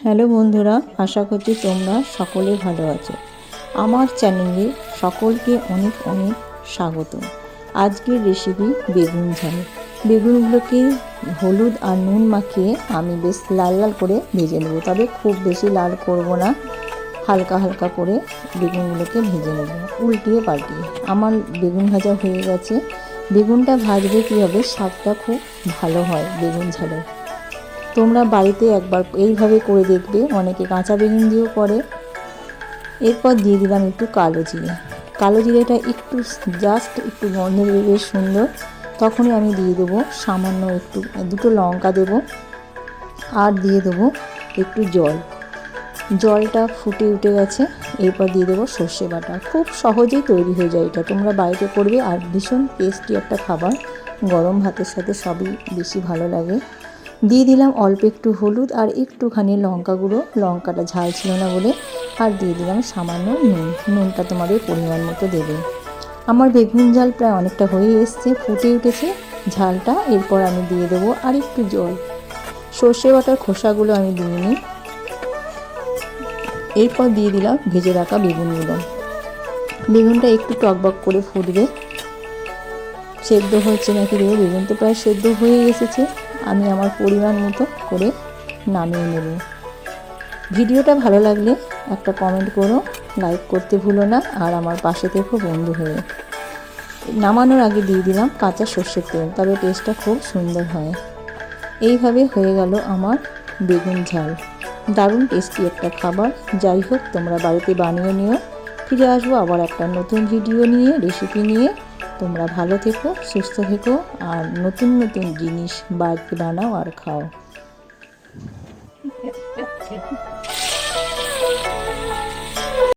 Hello বন্ধুরা, আশা করছি তোমরা সকলে ভালো আছো। আমার চ্যানেলে সকলকে অনেক অনেক স্বাগত। আজকের রেসিপি বেগুন ঝাল। বেগুনগুলোকে হলুদ আর নুন মাখিয়ে আমি বেশ লাল লাল করে ভেজে নেব, তবে খুব বেশি লাল করব না, হালকা হালকা করে বেগুনগুলোকে ভেজে নেব উল্টিয়ে পাল্টিয়ে। আমার বেগুন ভাজা হয়ে গেছে। বেগুনটা ভাজলে কী হবে, স্বাদটা খুব ভালো হয় বেগুন ঝালের। তোমরা বাড়িতে একবার এইভাবে করে দেখবে, অনেকে কাঁচা বেগুন দিয়েও করে। এরপর দিয়ে দিলাম একটু কালো জিরে। কালো জিরেটা একটু জাস্ট একটু গন্ধ দেবে বেশ সুন্দর। তখনই আমি দিয়ে দেবো সামান্য একটু দুটো লঙ্কা দেবো, আর দিয়ে দেবো একটু জল। জলটা ফুটে উঠে গেছে, এরপর দিয়ে দেবো সর্ষে বাটা। খুব সহজেই তৈরি হয়ে যায় এটা, তোমরা বাড়িতে করবে। আর ভীষণ টেস্টি একটা খাবার, গরম ভাতের সাথে সবই বেশি ভালো লাগে। দিয়ে দিলাম অল্প একটু হলুদ আর একটুখানি লঙ্কা গুঁড়ো, লঙ্কাটা ঝাল ছিল না বলে। আর দিয়ে দিলাম সামান্য নুন। নুনটা তোমাদের পরিমাণ মতো দেবে। আমার বেগুন ঝাল প্রায় অনেকটা হয়ে এসছে, ফুটে উঠেছে ঝালটা। এরপর আমি দিয়ে দেবো আর একটু জল। সর্ষে বাটার খোসাগুলো আমি দিয়ে নিই। এরপর দিয়ে দিলাম ভেজে রাখা বেগুনগুলো। বেগুনটা একটু টকবক করে ফুটবে। সেদ্ধ হচ্ছে নাকি দেবো, বেগুন তো প্রায় সেদ্ধ হয়ে এসেছে। আমি আমার পরিমাণ মতো করে নামিয়ে নেব। ভিডিওটা ভালো লাগলে একটা কমেন্ট করো, লাইক করতে ভুলো না, আর আমার পাশে থেকো বন্ধু হয়ে। নামানোর আগে দিয়ে দিলাম কাঁচা সর্ষের তেল, তবে টেস্টটা খুব সুন্দর হয়। এইভাবে হয়ে গেল আমার বেগুন ঝাল। দারুণ টেস্টি একটা খাবার। যাই হোক, তোমরা বাড়িতে বানিয়ে নিও। ফিরে আসবো আবার একটা নতুন ভিডিও নিয়ে, রেসিপি নিয়ে। তোমরা ভালো থেকো, সুস্থ থেকো, আর নতুন নতুন জিনিস বাড়িতে বানাও আর খাও।